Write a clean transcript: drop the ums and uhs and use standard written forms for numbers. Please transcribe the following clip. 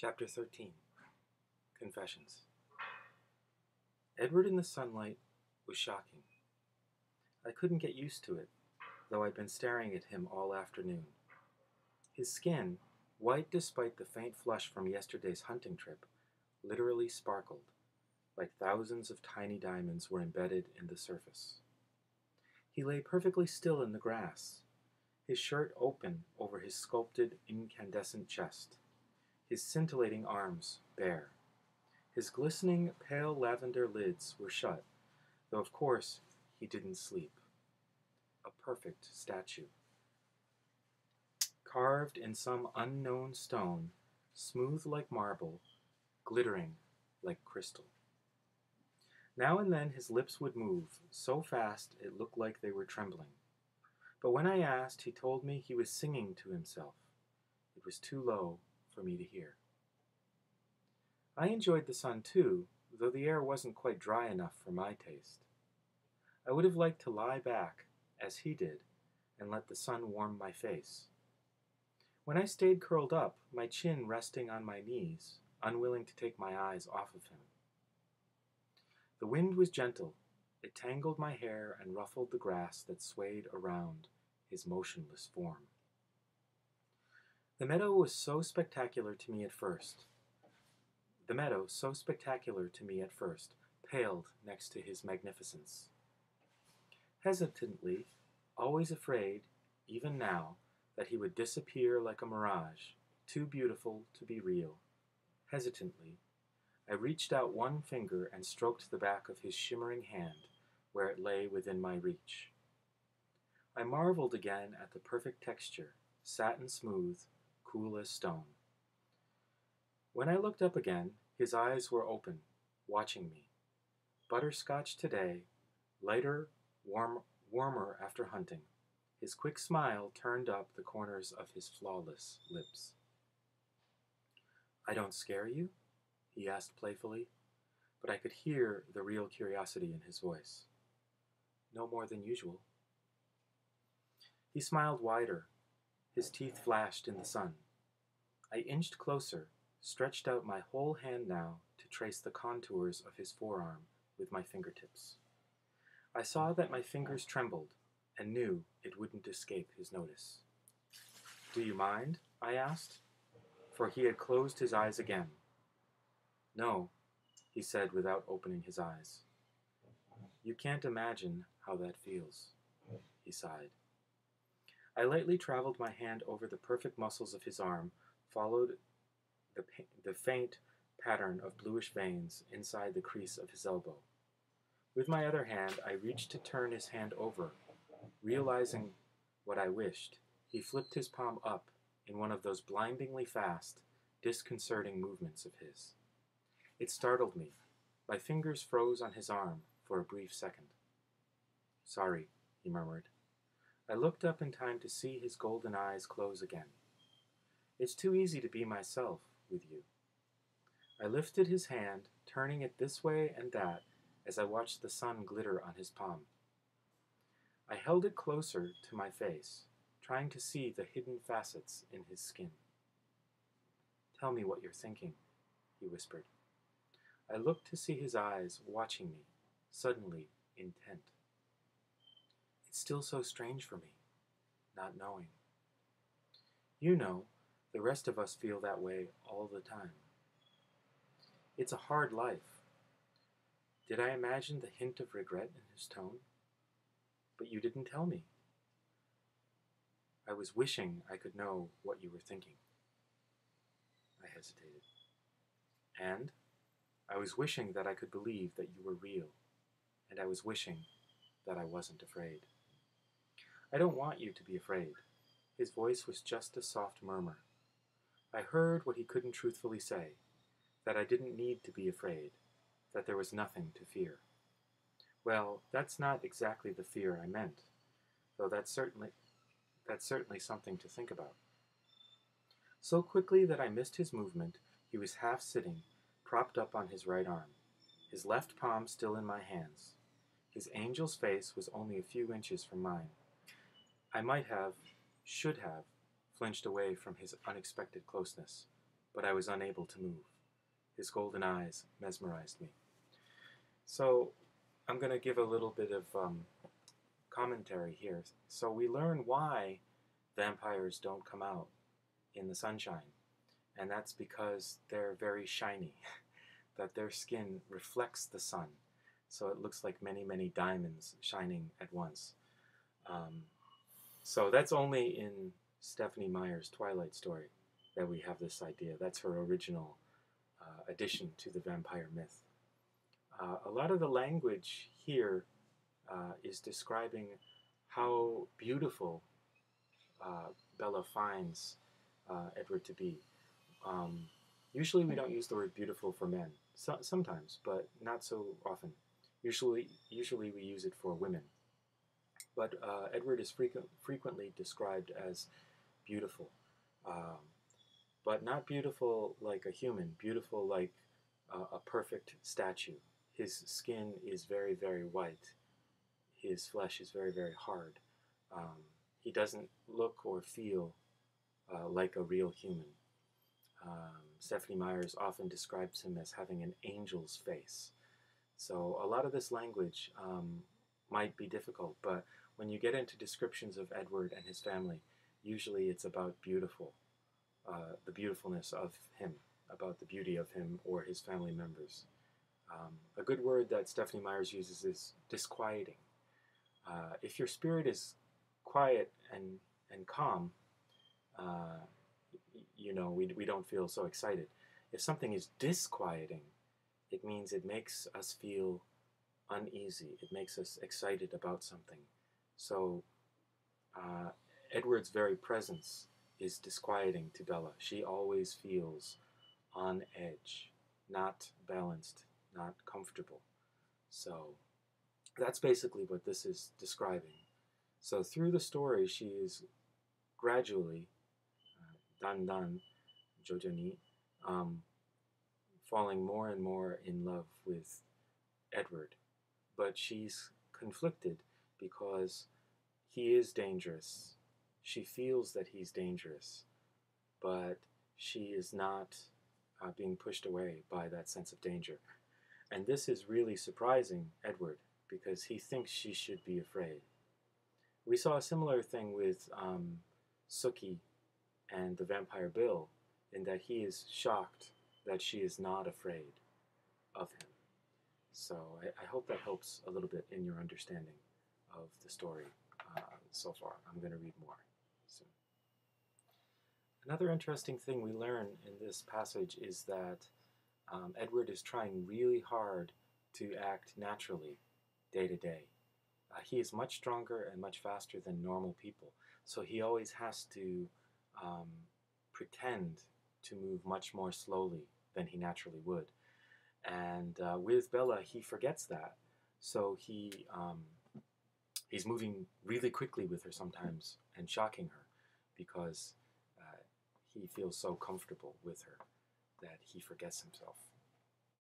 Chapter 13 Confessions. Edward in the sunlight was shocking. I couldn't get used to it, though I'd been staring at him all afternoon. His skin, white despite the faint flush from yesterday's hunting trip, literally sparkled, like thousands of tiny diamonds were embedded in the surface. He lay perfectly still in the grass, his shirt open over his sculpted, incandescent chest, his scintillating arms bare. His glistening, pale lavender lids were shut, though of course he didn't sleep. A perfect statue. Carved in some unknown stone, smooth like marble, glittering like crystal. Now and then his lips would move, so fast it looked like they were trembling. But when I asked, he told me he was singing to himself. It was too low for me to hear. I enjoyed the sun too, though the air wasn't quite dry enough for my taste. I would have liked to lie back, as he did, and let the sun warm my face. When I stayed curled up, my chin resting on my knees, unwilling to take my eyes off of him. The wind was gentle. It tangled my hair and ruffled the grass that swayed around his motionless form. The meadow was so spectacular to me at first. Paled next to his magnificence. Hesitantly, always afraid, even now, that he would disappear like a mirage, too beautiful to be real. Hesitantly, I reached out one finger and stroked the back of his shimmering hand where it lay within my reach. I marveled again at the perfect texture, satin smooth, cool as stone. When I looked up again, his eyes were open, watching me. Butterscotch today, lighter, warmer after hunting. His quick smile turned up the corners of his flawless lips. "I don't scare you?" he asked playfully, but I could hear the real curiosity in his voice. "No more than usual." He smiled wider. His teeth flashed in the sun. I inched closer, stretched out my whole hand now to trace the contours of his forearm with my fingertips. I saw that my fingers trembled and knew it wouldn't escape his notice. "Do you mind?" I asked, for he had closed his eyes again. "No," he said without opening his eyes. "You can't imagine how that feels," he sighed. I lightly traveled my hand over the perfect muscles of his arm, followed the faint pattern of bluish veins inside the crease of his elbow. With my other hand, I reached to turn his hand over. Realizing what I wished, he flipped his palm up in one of those blindingly fast, disconcerting movements of his. It startled me. My fingers froze on his arm for a brief second. "Sorry," he murmured. I looked up in time to see his golden eyes close again. "It's too easy to be myself with you." I lifted his hand, turning it this way and that as I watched the sun glitter on his palm. I held it closer to my face, trying to see the hidden facets in his skin. "Tell me what you're thinking," he whispered. I looked to see his eyes watching me, suddenly intent. It's still so strange for me, not knowing. You know, the rest of us feel that way all the time. It's a hard life. Did I imagine the hint of regret in his tone? But you didn't tell me. I was wishing I could know what you were thinking. I hesitated. And I was wishing that I could believe that you were real, and I was wishing that I wasn't afraid. I don't want you to be afraid. His voice was just a soft murmur. I heard what he couldn't truthfully say, that I didn't need to be afraid, that there was nothing to fear. Well, that's not exactly the fear I meant, though that's certainly something to think about. So quickly that I missed his movement, he was half sitting, propped up on his right arm, his left palm still in my hands. His angel's face was only a few inches from mine. I should have, flinched away from his unexpected closeness, but I was unable to move. His golden eyes mesmerized me. So I'm going to give a little bit of commentary here. So we learn why vampires don't come out in the sunshine, and that's because they're very shiny, that their skin reflects the sun, so it looks like many, many diamonds shining at once. So that's only in Stephenie Meyer's Twilight Story that we have this idea. That's her original addition to the vampire myth. A lot of the language here is describing how beautiful Bella finds Edward to be. Usually we don't use the word beautiful for men. Sometimes, but not so often. Usually we use it for women. But Edward is frequently described as beautiful. But not beautiful like a human, beautiful like a perfect statue. His skin is very, very white. His flesh is very, very hard. He doesn't look or feel like a real human. Stephenie Meyers often describes him as having an angel's face. So a lot of this language might be difficult, but when you get into descriptions of Edward and his family, usually it's about the beautifulness of him, about the beauty of him or his family members. A good word that Stephenie Meyers uses is disquieting. If your spirit is quiet and calm, we don't feel so excited. If something is disquieting, it means it makes us feel uneasy. It makes us excited about something. So Edward's very presence is disquieting to Bella. She always feels on edge, not balanced, not comfortable. So that's basically what this is describing. So through the story, she is gradually, dan jojoni, falling more and more in love with Edward. But she's conflicted because he is dangerous. She feels that he's dangerous, but she is not being pushed away by that sense of danger. And this is really surprising Edward, because he thinks she should be afraid. We saw a similar thing with Sookie and the vampire Bill, in that he is shocked that she is not afraid of him. So I hope that helps a little bit in your understanding of the story so far. I'm going to read more soon. Another interesting thing we learn in this passage is that Edward is trying really hard to act naturally day to day. He is much stronger and much faster than normal people, so he always has to pretend to move much more slowly than he naturally would. And with Bella, he forgets that, so he's moving really quickly with her sometimes and shocking her, because he feels so comfortable with her that he forgets himself.